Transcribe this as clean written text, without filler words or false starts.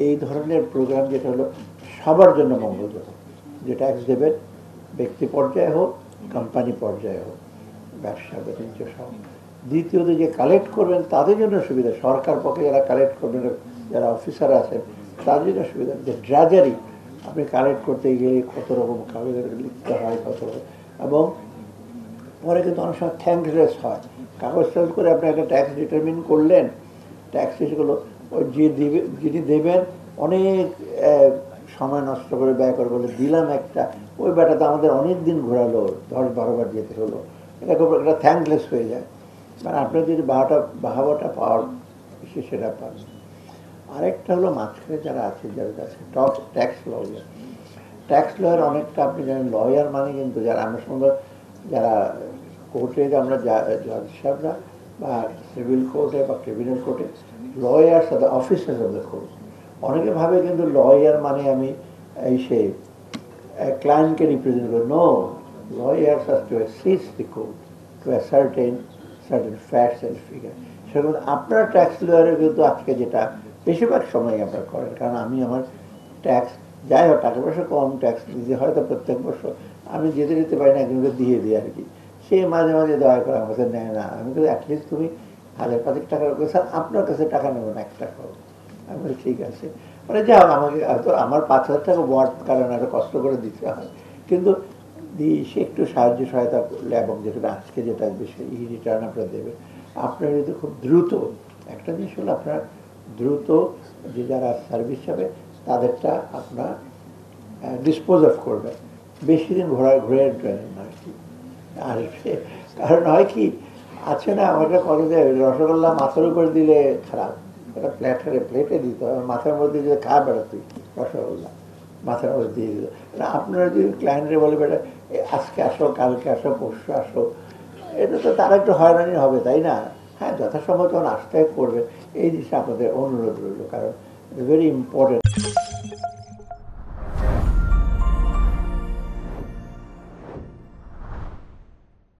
এই ধরনের প্রোগ্রাম যেটা হলো সবার জন্য মঙ্গলজনক, যে ট্যাক্স দেবেন ব্যক্তি পর্যায়ে হোক, কোম্পানি পর্যায়ে হোক, ব্যবসা বাণিজ্য সহ। দ্বিতীয়ত যে কালেক্ট করবেন তাদের জন্য সুবিধা, সরকার পক্ষে যারা কালেক্ট করবেন, যারা অফিসার আছেন তাদের জন্য সুবিধা। যে ড্রাজারি আপনি কালেক্ট করতে গেলে কত রকম কাগজের লিখতে হয়, কত রকম, এবং পরে কিন্তু অনেক সময় থ্যাঙ্কলেস হয়। কাগজ টাগজ করে আপনি একটা ট্যাক্স ডিটারমিন করলেন, ট্যাক্স শেষগুলো ওই যিনি দেবেন অনেক সময় নষ্ট করে ব্যয় করে বলে দিলাম একটা, ওই ব্যাটাতে আমাদের অনেক দিন ঘোরালো, 10-12 বার যেতে হলো, এটা খুব একটা থ্যাঙ্কলেস হয়ে যায়। মানে আপনার যদি বাহাবাটা পাওয়ার সেটা পান। আরেকটা হলো মাঝখানে যারা আছে, যাদের কাছে ট্যাক্স লয়ার, ট্যাক্স লয়ার অনেকটা আপনি জানেন, লয়ার মানে কিন্তু যারা আমরা সুন্দর, যারা কোর্টে আমরা জজ সাহেবরা বা সিভিল কোর্টে বা ক্রিমিনাল কোর্টে লয়ার সাথে অফিসার্স অফ দ্য কোর্ট, অনেকে ভাবে কিন্তু লয়ার মানে আমি এই সে ক্লায়েন্টকে রিপ্রেজেন্ট করি। No, lawyers have to assist the court to a certain facts and figure. সেরকম আপনার ট্যাক্স লয়ারের কিন্তু আজকে যেটা বেশিরভাগ সময় আপনার করেন, কারণ আমি আমার ট্যাক্স যাই হোক টাকা পয়সা কম ট্যাক্স দিতে হয়তো প্রত্যেক বছর আমি যেতে যেতে পারি না, একজনকে দিয়ে দিই আর কি, সে মাঝে মাঝে দয়া করে আমার কাছে নেয় না। আমি তো অ্যাটলিস্ট তুমি 1000-5 টাকা স্যার আপনার কাছে টাকা নেবো না, 1 টাকাও। আমি বলি ঠিক আছে, মানে যা হোক আমাকে হয়তো আমার 5,000 টাকা ওয়ার্ড, কারণ এত কষ্ট করে দিতে হয়, কিন্তু সে একটু সাহায্য সহায়তা করলে, এবং যেটা আজকে যেটা বেশি রিটার্ন আপনারা দেবে, আপনার যদি খুব দ্রুত একটা জিনিস হলো আপনার দ্রুত যে যারা সার্ভিস হবে তাদেরটা আপনার ডিসপোজ অফ করবেন, বেশি দিন ঘুরে না আর কি। আর কারণ হয় কি আছে না, আমাকে কথা দেয় রসগোল্লা মাথার উপরে দিলে খারাপ, এটা প্লেটে দিতে হবে, মাথার মধ্যে যদি খা বেড়াতুই রসগোল্লা মাথার মধ্যে দিয়ে দিল। আপনারা যদি ক্লায়েন্টরে বলে বেটা আজকে আসো, কালকে আসো, পরশু আসো, এটা তো তারা একটু হয়রানি হবে, তাই না? হ্যাঁ, যথাসম্ভব যখন আসতে করবে, এই জিনিসটা আপনাদের অনুরোধ রইল, কারণ ভেরি ইম্পর্টেন্ট।